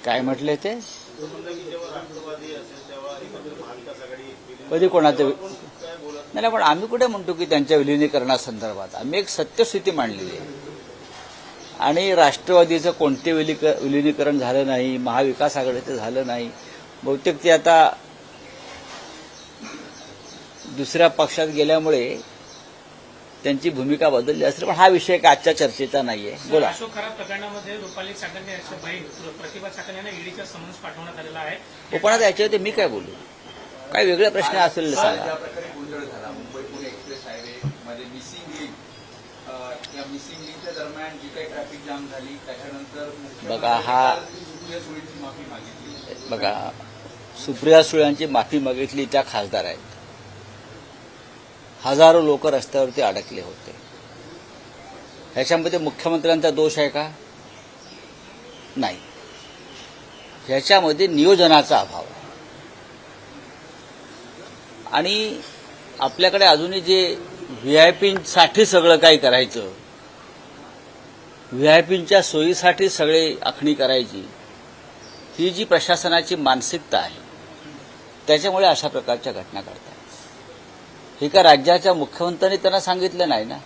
काय म्हटले ते कधी कोणाचं नाही, पण आम्ही कुठे म्हणतो की त्यांच्या विलिनीकरणासंदर्भात आम्ही एक सत्यस्थिती मांडलेली आहे. आणि राष्ट्रवादीचं कोणते विलिनीकरण झालं नाही, महाविकास आघाडीचं झालं नाही. बहुतेक ते आता दुसऱ्या पक्षात गेल्यामुळे त्यांची भूमिका बदलली असेल, पण हा विषय काय आजच्या चर्चेचा नाहीये. बोला. अशोक खराब प्रकरणामध्ये रुपाली चाकण यांच्या बहीण प्रतिभा चाकण यांना ईडीचा समन्स पाठवण्यात आलेला आहे. पण आता याच्यावरती मी काय बोलू? काय वेगळे प्रश्न असेल सांगा. ज्या प्रकारे गोंधळ झाला मुंबई पुणे एक्सप्रेस हायवे मध्ये मिसिंग लिंक, या मिसिंग लिंकच्या दरम्यान जी काही ट्रॅफिक जाम झाली त्याच्यानंतर बघा हा सुप्रिया सुळेंची माफी मागितली. बघा, सुप्रिया सुळेंची माफी मागितली, त्या खासदार आहेत. हजारो लोक रस्त्यावरती अडकले होते. ह्याच्यामध्ये मुख्यमंत्र्यांचा दोष आहे का? नाही. ह्याच्यामध्ये नियोजनाचा अभाव आहे. आणि आपल्याकडे अजूनही जे व्हीआयपींसाठी सगळं काही करायचं, व्हीआयपींच्या सोयीसाठी सगळे आखणी करायची, ही जी प्रशासनाची मानसिकता आहे त्याच्यामुळे अशा प्रकारच्या घटना घडतात. हे का राज्याच्या मुख्यमंत्र्यांनी त्यांना सांगितलं नाही ना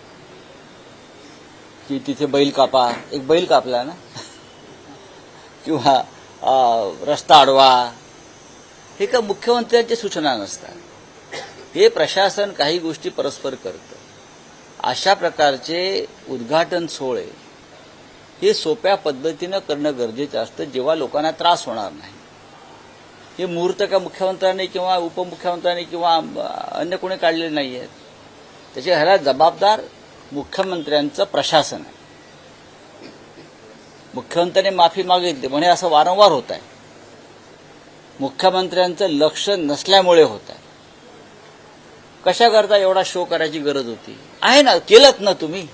की तिथे बैल कापा, एक बैल कापला ना किंवा रस्ता अडवा. हे का मुख्यमंत्र्यांच्या सूचना नसतात. हे प्रशासन काही गोष्टी परस्पर करतं. अशा प्रकारचे उद्घाटन सोहळे हे सोप्या पद्धतीनं करणं गरजेचं असतं, जेव्हा लोकांना त्रास होणार नाही. हे मुहूर्त का मुख्यमंत्र्यांनी किंवा उपमुख्यमंत्र्यांनी किंवा अन्य कोणी काढलेले नाही आहेत. त्याच्या ह्याला जबाबदार मुख्यमंत्र्यांचं प्रशासन आहे. मुख्यमंत्र्यांनी माफी मागितली म्हणजे असं वारंवार होत आहे. मुख्यमंत्र्यांचं लक्ष नसल्यामुळे होत आहे. कशा करता एवढा शो करायची गरज होती? आहे ना, केलंत ना तुम्ही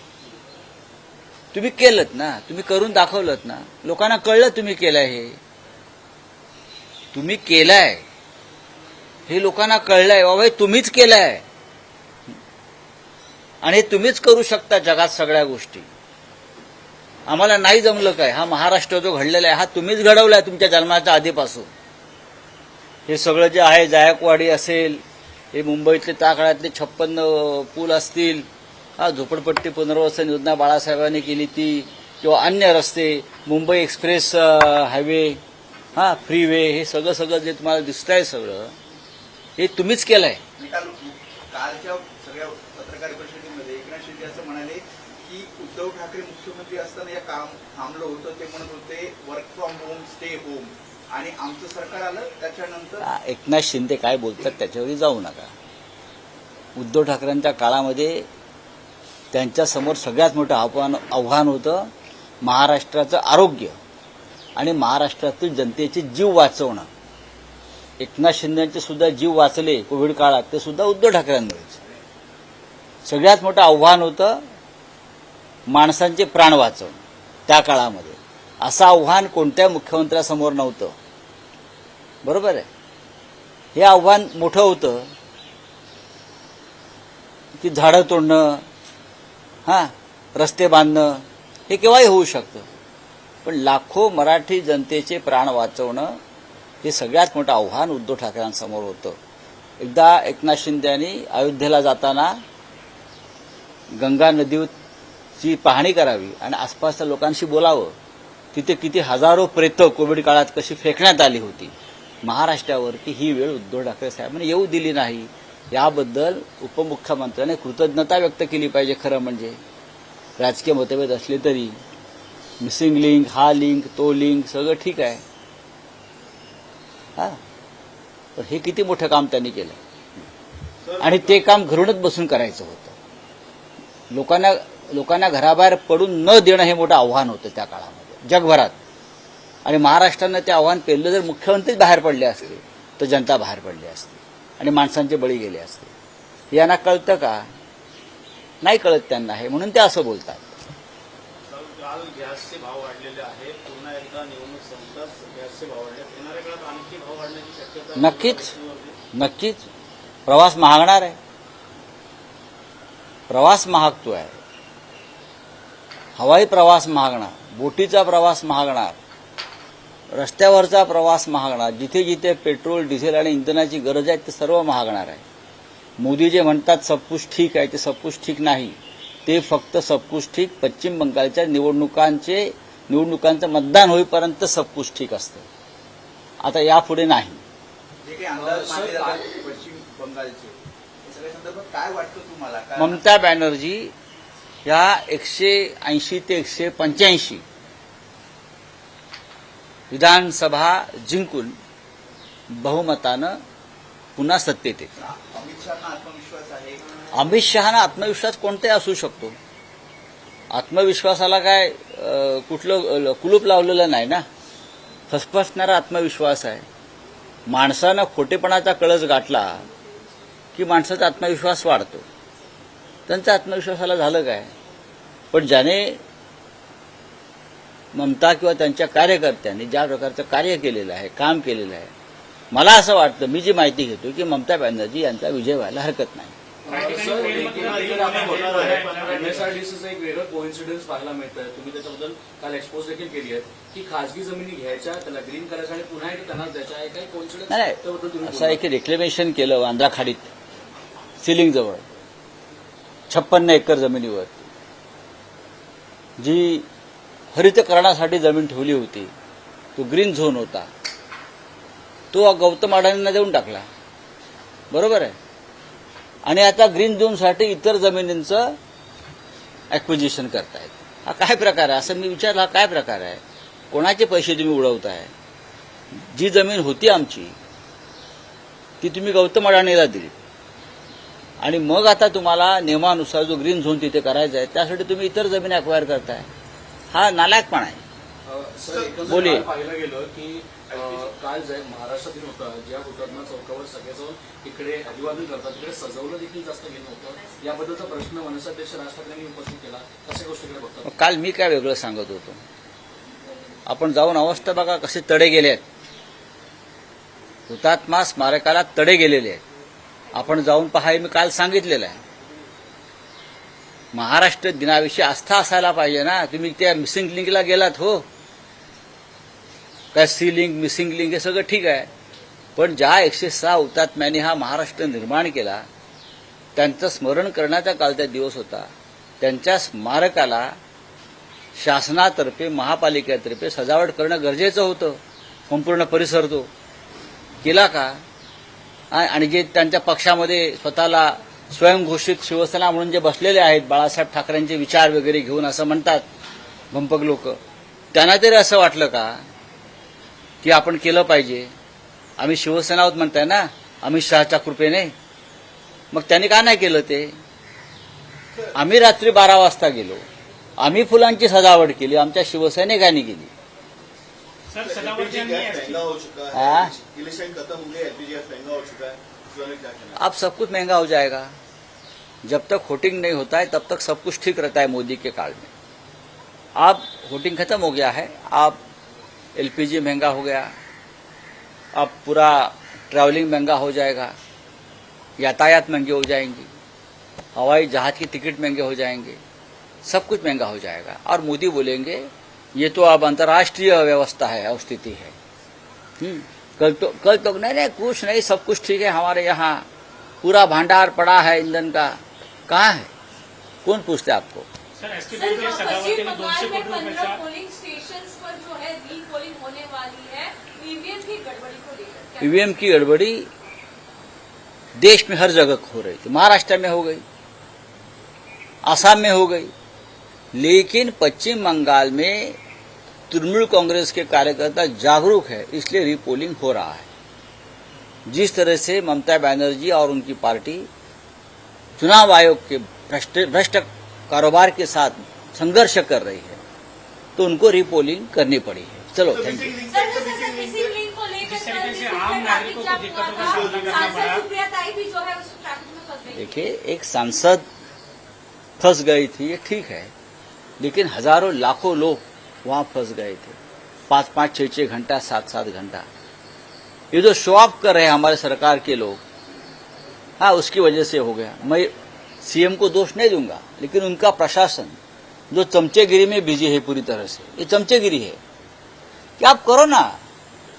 केलंत ना, तुम्ही करून दाखवलंत ना. लोकांना कळलं तुम्ही केलंय. हे तुम्ही केलंय, हे लोकांना कळलंय. बाबा हे तुम्हीच केलंय आणि हे तुम्हीच करू शकता जगात सगळ्या गोष्टी. आम्हाला नाही जमलं काय? हा महाराष्ट्र जो घडलेला आहे हा तुम्हीच घडवलाय तुमच्या जन्माच्या आधीपासून. हे सगळं जे आहे, जायकवाडी असेल, हे मुंबईतले त्या काळातले 56 पूल असतील, हा झोपडपट्टी पुनर्वसन योजना बाळासाहेबांनी केली ती, किंवा अन्य रस्ते, मुंबई एक्सप्रेस हायवे, हा फ्रीवे, हे सगळं जे तुम्हाला दिसतंय सगळं हे तुम्हीच केलंय. कालच्या सगळ्या पत्रकार परिषदेमध्ये एकनाथ शिंदे असं म्हणाले की उद्धव ठाकरे मुख्यमंत्री असताना या काम थांबलं होतं. ते म्हणत होते work from home, stay home, आणि आमचं सरकार आलं त्याच्यानंतर. एकनाथ शिंदे काय बोलतात त्याच्यावरही जाऊ नका. उद्धव ठाकरेंच्या काळामध्ये त्यांच्यासमोर सगळ्यात मोठं आव्हान होतं महाराष्ट्राचं आरोग्य आणि महाराष्ट्रातील जनतेचे जीव वाचवणं. एकनाथ शिंदेचे सुद्धा जीव वाचले कोविड काळात, ते सुद्धा उद्धव ठाकरेंमुळेच. सगळ्यात मोठं आव्हान होतं माणसांचे प्राण वाचवणं त्या काळामध्ये. असं आव्हान कोणत्या मुख्यमंत्र्यासमोर नव्हतं. बरोबर आहे. हे आव्हान मोठं होतं की झाडं तोडणं, रस्ते बांधणं, हे केव्हाही होऊ शकतं. पण लाखो मराठी जनतेचे प्राण वाचवणं हे सगळ्यात मोठं आव्हान उद्धव ठाकरेंसमोर होतं. एकदा एकनाथ शिंदे यांनी अयोध्येला जाताना गंगा नदीची पाहणी करावी आणि आसपासच्या लोकांशी बोलावं. तिथे किती हजारो प्रेतं कोविड काळात कशी फेकण्यात आली होती. महाराष्ट्रावरती ही वेळ उद्धव ठाकरे साहेबांनी येऊ दिली नाही. याबद्दल उपमुख्यमंत्र्यांनी कृतज्ञता व्यक्त केली पाहिजे. खरं म्हणजे राजकीय मतभेद असले तरी मिसिंग लिंक, हा लिंक, तो लिंक, सगळं ठीक आहे. पण हे किती मोठं काम त्यांनी केलं आणि ते काम घरूनच बसून करायचं होतं. लोकांना घराबाहेर पडून न देणं हे मोठं आव्हान होतं त्या काळामध्ये जगभरात. आणि महाराष्ट्रानं ते आव्हान पेललं. जर मुख्यमंत्रीच बाहेर पडले असते तर जनता बाहेर पडली असते आणि माणसांचे बळी गेले असते. यांना कळतं का? नाही कळत त्यांना हे, म्हणून ते असं बोलतात. काल गॅसचे भाव वाढलेले आहेत. पुन्हा एकदा निवडणूक संपताच गॅसचे भाव वाढले. येणाऱ्या काळात आणखी भाव वाढण्याची शक्यता नक्कीच. प्रवास महागणार आहे. प्रवास महागतो आहे. हवाई प्रवास महागणार, बोटीचा प्रवास महागणार. रस्त्यावरचा प्रवास महागणार, जिथे जिथे पेट्रोल डिझेल आणि इंधनाची गरज आहे ते सर्व महागणार आहे. मोदी जे म्हणतात सबकुछ ठीक आहे, ते सबकुछ ठीक नाही. ते फक्त सबकुछ ठीक पश्चिम बंगालच्या निवडणुकांचं मतदान होईपर्यंत सबकुछ ठीक असतं. आता यापुढे नाही. जे काही अंदाज मानले जातात पश्चिम बंगालचे या सगळ्या संदर्भात काय वाटतं तुम्हाला? ममता बॅनर्जी या 180 ते 185 विधानसभा जिंकून बहुमतानं पुन्हा सत्तेत येते. अमित शहाना आत्मविश्वास आहे. अमित शहाना आत्मविश्वास कोणताही असू शकतो. आत्मविश्वासाला काय कुठलं कुलूप लावलेलं नाही ना. फसफसणारा आत्मविश्वास आहे. माणसानं खोटेपणाचा कळस गाठला की माणसाचा आत्मविश्वास वाढतो. त्यांच्या आत्मविश्वासाला झालं काय? पण ज्याने ममता किंवा त्यांच्या कार्यकर्त्यांनी ज्या प्रकारचं कार्य केलेलं आहे, काम केलेलं आहे, मला असं वाटतं, मी जी माहिती घेतो की ममता बॅनर्जी यांचा विजय व्हायला हरकत नाही. एमएसआरडीसीचं एक वेगळं कोइन्सिडन्स पाहायला मिळतं. तुम्ही त्याच्याबद्दल काल एक्सपोज देखील केली आहे की खासगी जमिनी घ्यायच्या, त्याला ग्रीन करायच्या आणि पुन्हा एक त्यांना द्यायच्या. काही कोइन्सिडन्स नाही, असं आहे की रिक्लेमेशन केलं आंध्रा खाडीत सिलिंगजवळ 56 एकर जमिनीवर जी हरितकरणासाठी जमीन ठेवली होती. तो ग्रीन झोन होता, तो गौतम अडाणींना देऊन टाकला. बरोबर आहे. आणि आता ग्रीन झोनसाठी इतर जमिनींचं ॲक्विजिशन करतायत. हा काय प्रकार आहे? असं मी विचारलं, हा काय प्रकार आहे? कोणाचे पैसे तुम्ही उडवताय? जी जमीन होती आमची ती तुम्ही गौतम अडाणीला दिली आणि मग आता तुम्हाला नियमानुसार जो ग्रीन झोन तिथे करायचा आहे त्यासाठी तुम्ही इतर जमीन अक्वायर करताय. हा नालायकपणा आहे. सर, एकंदरीत बोलिये. काल पाहिलं गेलं की काल जे महाराष्ट्र दिन होता, ज्या हुतात्मा चौकावर सगळे जाऊन इकडे अभिवादन करतात, तिकडे सजवलं देखील जास्त गेलं होतं. याबद्दलचा प्रश्न मनसेअध्यक्ष राज ठाकरेंनी उपस्थित केला. कशा गोष्टीकडे बघतात? मग काल मी काय वेगळं सांगत होतो? आपण जाऊन अवस्था बघा कसे तडे गेले आहेत. हुतात्मा स्मारकाला तडे गेलेले आहेत. आपण जाऊन पहा, हे मी काल सांगितलेलं आहे. महाराष्ट्र दिनाविषयी आस्था असायला पाहिजे ना. तुम्ही त्या मिसिंग लिंकला गेलात, हो, काय सी लिंक मिसिंग लिंक हे सगळं ठीक आहे, पण ज्या 106 हुतात्म्यांनी हा महाराष्ट्र निर्माण केला त्यांचं स्मरण करण्याचा कालचा दिवस होता. त्यांच्या स्मारकाला शासनातर्फे महापालिकेतर्फे सजावट करणं गरजेचं होतं. संपूर्ण परिसर तो केला का? आणि जे त्यांच्या पक्षामध्ये स्वतःला स्वयंघोषित शिवसेना म्हणून जे बसलेले आहेत, बाळासाहेब ठाकरेंचे विचार वगैरे घेऊन असं म्हणतात भंपक लोक, त्यांना तरी असं वाटलं का की आपण केलं पाहिजे? आम्ही शिवसेना आहोत म्हणताय ना अमित शहाच्या कृपेने, मग त्यांनी का नाही केलं ते? आम्ही रात्री 12 वाजता गेलो, आम्ही फुलांची सजावट केली, आमच्या शिवसैनिकांनी केली. सर, सजावट महंगा हो चुका हाँ? है, इलेक्शन खत्म हो गया, एलपीजीएस महंगा हो चुका है, इस वाले क्या कहना है? अब सब कुछ महंगा हो जाएगा. जब तक वोटिंग नहीं होता है तब तक सब कुछ ठीक रहता है मोदी के काल में. अब वोटिंग खत्म हो गया है, अब एलपीजी महंगा हो गया, अब पूरा ट्रैवलिंग महंगा हो जाएगा, यातायात महंगे हो जाएंगी, हवाई जहाज की टिकट महंगे हो जाएंगे, सब कुछ महंगा हो जाएगा. और मोदी बोलेंगे ये तो अब अंतर्राष्ट्रीय व्यवस्था है और स्थिति है. कल तो नहीं कुछ नहीं, सब कुछ ठीक है हमारे यहाँ, पूरा भंडार पड़ा है ईंधन का. कहाँ है? कौन पूछते आपको? सर, एसटी सर, बोर्ड जो की सजावट के पश्चिम लिए बंगाल 200 में कोटी रुपए 15 पोलिंग स्टेशंस पर जो है रीपोलिंग होने वाली है, ईवीएम की गड़बड़ी को लेकर ईवीएम की गड़बड़ी देश में हर जगह हो रही थी. महाराष्ट्र में हो गई, आसाम में हो गई, लेकिन पश्चिम बंगाल में तृणमूल कांग्रेस के कार्यकर्ता जागरूक है, इसलिए रीपोलिंग हो रहा है. जिस तरह से ममता बनर्जी और उनकी पार्टी चुनाव आयोग के भ्रष्ट कारोबार के साथ संघर्ष कर रही है, तो उनको रीपोलिंग करनी पड़ी है. चलो, थैंक यू. सर, जैसे मिसिंग लिंक को लेकर जिस तरीके से आम नागरिकों को दिक्कतों का सामना करना पड़ा। सांसद सुप्रिया ताई भी जो है उस ट्रैफिक में फंस गई. देखिए, एक सांसद फंस गई थी, ये ठीक है, लेकिन हजारों लाखों लोग वहां फंस गए थे. 5-5, 6-6 घंटा, 7-7 घंटा. ये जो शो ऑफ कर रहे हैं हमारे सरकार के लोग, हाँ, उसकी वजह से हो गया. मैं सीएम को दोष नहीं दूंगा, लेकिन उनका प्रशासन जो चमचेगिरी में बिजी है पूरी तरह से, ये चमचेगिरी है. कि आप करो ना,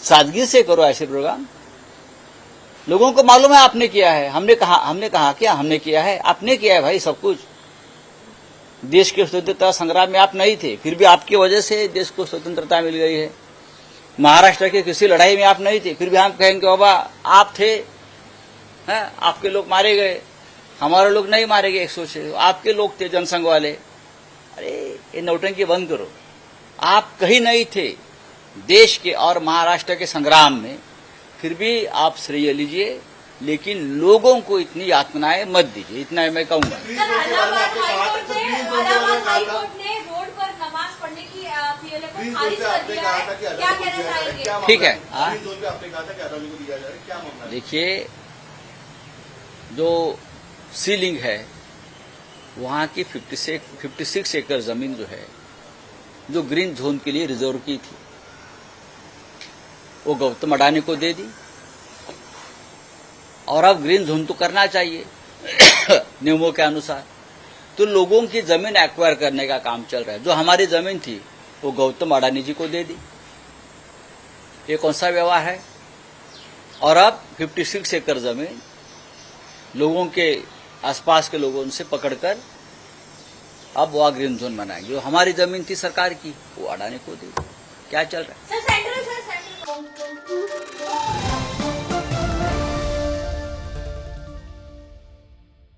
सादगी से करो ऐसे प्रोग्राम। लोगों को मालूम है आपने किया है, हमने कहा क्या हमने किया है, आपने किया है भाई सब कुछ। देश के स्वतंत्रता संग्राम में आप नहीं थे, फिर भी आपकी वजह से देश को स्वतंत्रता मिल गई है। महाराष्ट्र की किसी लड़ाई में आप नहीं थे, फिर भी हम कहेंगे बाबा आप थे, हैं, आपके लोग मारे गए, हमारे लोग नहीं मारे गए 106, आपके लोग थे जनसंघ वाले। अरे ये नौटंकी बंद करो। आप कहीं नहीं थे देश के और महाराष्ट्र के संग्राम में, फिर भी आप श्रेय लीजिए, लेकिन लोगों को इतनी यातनाएं मत दीजिए, इतना मैं कहूंगा। सर, इलाहाबाद हाईकोर्ट ने रोड पर नमाज पढ़ने की पीएलए को खारिज कर दिया है, क्या कहना चाहेंगे? ठीक है, ग्रीन जोन पे आपने कहा था कि अदालत को दिया जा रहा है, क्या मामला है? देखिए जो सीलिंग है वहां की 56 एकड़ जमीन जो है, जो ग्रीन जोन के लिए रिजर्व की थी, वो गौतम अडानी को दे दी। और अब ग्रीन जोन तो करना चाहिए नियमों के अनुसार, तो लोगों की जमीन एक्वायर करने का काम चल रहा है। जो हमारी जमीन थी वो गौतम अडानी जी को दे दी। ये कौन सा व्यवहार है? और अब 56 एकड़ जमीन लोगों के आसपास के लोगों से पकड़कर अब वह ग्रीन जोन बनाएंगे। जो हमारी जमीन थी सरकार की, वो अडानी को दी। क्या चल रहा है?